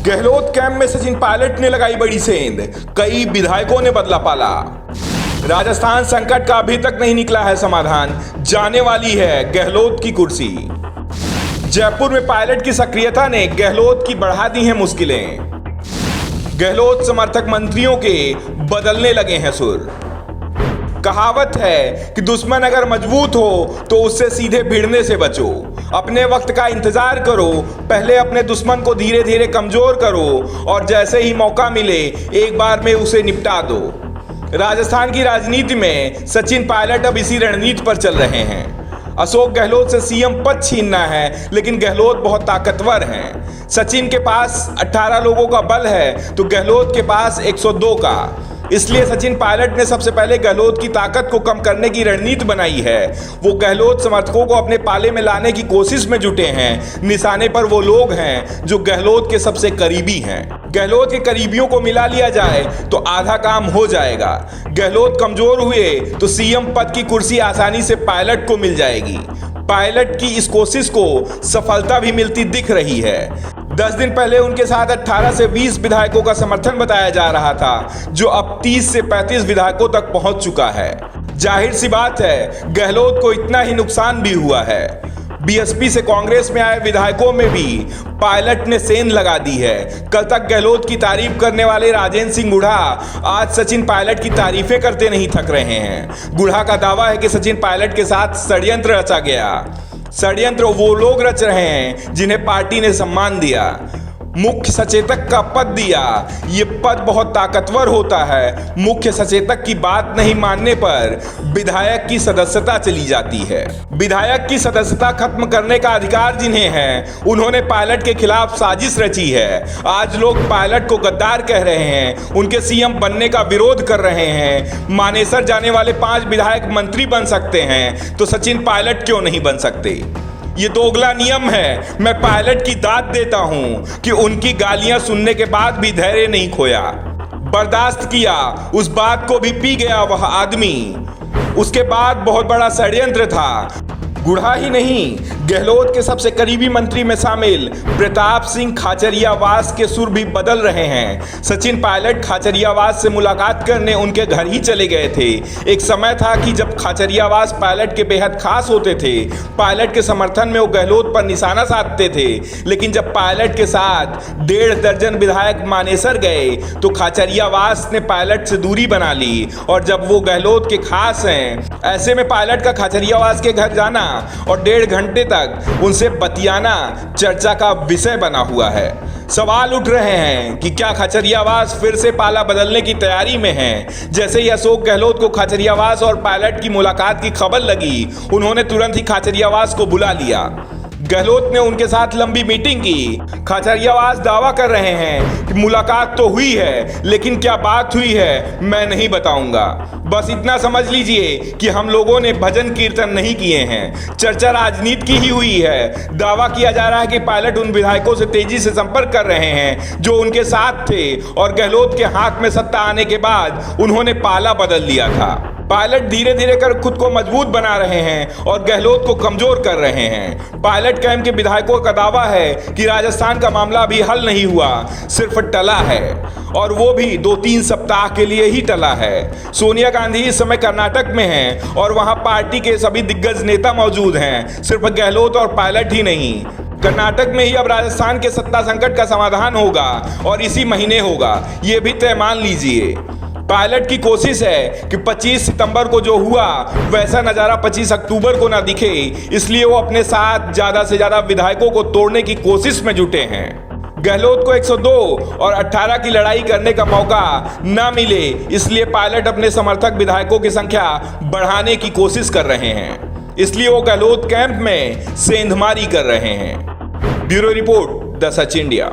Gehlot camp में सचिन पायलट ने लगाई बड़ी सेंध, कई विधायकों ने बदला पाला। राजस्थान संकट का अभी तक नहीं निकला है समाधान, जाने वाली है गहलोत की कुर्सी। जयपुर में पायलट की सक्रियता ने गहलोत की बढ़ा दी हैं मुश्किलें। गहलोत समर्थक मंत्रियों के बदलने लगे हैं सुर। कहावत है कि दुश्मन अगर मजबूत हो तो उससे सीधे भिड़ने से बचो। अपने वक्त का इंतजार करो, पहले अपने दुश्मन को धीरे धीरे कमजोर करो और जैसे ही मौका मिले एक बार में उसे निपटा दो। राजस्थान की राजनीति में सचिन पायलट अब इसी रणनीति पर चल रहे हैं। अशोक गहलोत से सीएम पद छीनना है, लेकिन गहलोत बहुत ताकतवर हैं। सचिन के पास 18 लोगों का बल है तो गहलोत के पास 102 का। इसलिए सचिन पायलट ने सबसे पहले गहलोत की ताकत को कम करने की रणनीति बनाई है। वो गहलोत समर्थकों को अपने पाले में लाने की कोशिश में जुटे हैं। निशाने पर वो लोग हैं जो गहलोत के सबसे करीबी हैं। गहलोत के करीबियों को मिला लिया जाए तो आधा काम हो जाएगा। गहलोत कमजोर हुए तो सीएम पद की कुर्सी आसानी से पायलट को मिल जाएगी। पायलट की इस कोशिश को सफलता भी मिलती दिख रही है। 10 दिन पहले उनके साथ 18 से 20 विधायकों का समर्थन बताया जा रहा था, जो अब 30 से 35 विधायकों तक पहुंच चुका है। जाहिर सी बात है गहलोत को इतना ही नुकसान भी हुआ है। बीएसपी से कांग्रेस में आए विधायकों में भी पायलट ने सेंध लगा दी है। कल तक गहलोत की तारीफ करने वाले राजेंद्र सिंह गुढ़ा आज सचिन पायलट की तारीफें करते नहीं थक रहे हैं। गुढ़ा का दावा है कि सचिन पायलट के साथ षड्यंत्र रचा गया। षड्यंत्र वो लोग रच रहे हैं जिन्हें पार्टी ने सम्मान दिया, मुख्य सचेतक का पद दिया। ये पद बहुत ताकतवर होता है। मुख्य सचेतक की बात नहीं मानने पर विधायक की सदस्यता चली जाती है। विधायक की सदस्यता खत्म करने का अधिकार जिन्हें है, उन्होंने पायलट के खिलाफ साजिश रची है। आज लोग पायलट को गद्दार कह रहे हैं, उनके सीएम बनने का विरोध कर रहे हैं। मानेसर जाने वाले 5 विधायक मंत्री बन सकते हैं तो सचिन पायलट क्यों नहीं बन सकते? ये दोगला नियम है। मैं पायलट की दाद देता हूं कि उनकी गालियां सुनने के बाद भी धैर्य नहीं खोया, बर्दाश्त किया। उस बात को भी पी गया वह आदमी। उसके बाद बहुत बड़ा षड्यंत्र था। गुढ़ा ही नहीं, गहलोत के सबसे करीबी मंत्री में शामिल प्रताप सिंह खाचरियावास के सुर भी बदल रहे हैं। सचिन पायलट खाचरियावास से मुलाकात करने उनके घर ही चले गए थे। एक समय था कि जब खाचरियावास पायलट के बेहद खास होते थे। पायलट के समर्थन में वो गहलोत पर निशाना साधते थे। लेकिन जब पायलट के साथ 1.5 दर्जन विधायक मानेसर गए तो खाचरियावास ने पायलट से दूरी बना ली। और जब वो गहलोत के खास हैं, ऐसे में पायलट का खाचरियावास के घर जाना और 1.5 घंटे तक उनसे बतियाना चर्चा का विषय बना हुआ है। सवाल उठ रहे हैं कि क्या खाचरियावास फिर से पाला बदलने की तैयारी में है? जैसे ही अशोक गहलोत को खाचरियावास और पायलट की मुलाकात की खबर लगी, उन्होंने तुरंत ही खाचरियावास को बुला लिया। गहलोत ने उनके साथ लंबी मीटिंग की। खाचरियावास दावा कर रहे हैं कि मुलाकात तो हुई है, लेकिन क्या बात हुई है मैं नहीं बताऊंगा। बस इतना समझ लीजिए कि हम लोगों ने भजन कीर्तन नहीं किए हैं। चर्चा राजनीति की ही हुई है। दावा किया जा रहा है कि पायलट उन विधायकों से तेजी से संपर्क कर रहे हैं जो उनके साथ थे और गहलोत के हाथ में सत्ता आने के बाद उन्होंने पाला बदल लिया था। पायलट धीरे धीरे कर खुद को मजबूत बना रहे हैं और गहलोत को कमजोर कर रहे हैं। पायलट कैंप के विधायकों का दावा है कि राजस्थान का मामला अभी हल नहीं हुआ, सिर्फ टला है, और वो भी 2-3 सप्ताह के लिए ही टला है। सोनिया गांधी इस समय कर्नाटक में हैं और वहां पार्टी के सभी दिग्गज नेता मौजूद हैं, सिर्फ गहलोत और पायलट ही नहीं। कर्नाटक में ही अब राजस्थान के सत्ता संकट का समाधान होगा और इसी महीने होगा, ये भी तय मान लीजिए। पायलट की कोशिश है कि 25 सितंबर को जो हुआ वैसा नज़ारा 25 अक्टूबर को ना दिखे, इसलिए वो अपने साथ ज़्यादा से ज़्यादा विधायकों को तोड़ने की कोशिश में जुटे हैं। गहलोत को 102 और 18 की लड़ाई करने का मौका ना मिले, इसलिए पायलट अपने समर्थक विधायकों की संख्या बढ़ाने की कोशिश कर रहे हैं। इसलिए वो गहलोत कैंप में सेंधमारी कर रहे हैं। Bureau report, the such India.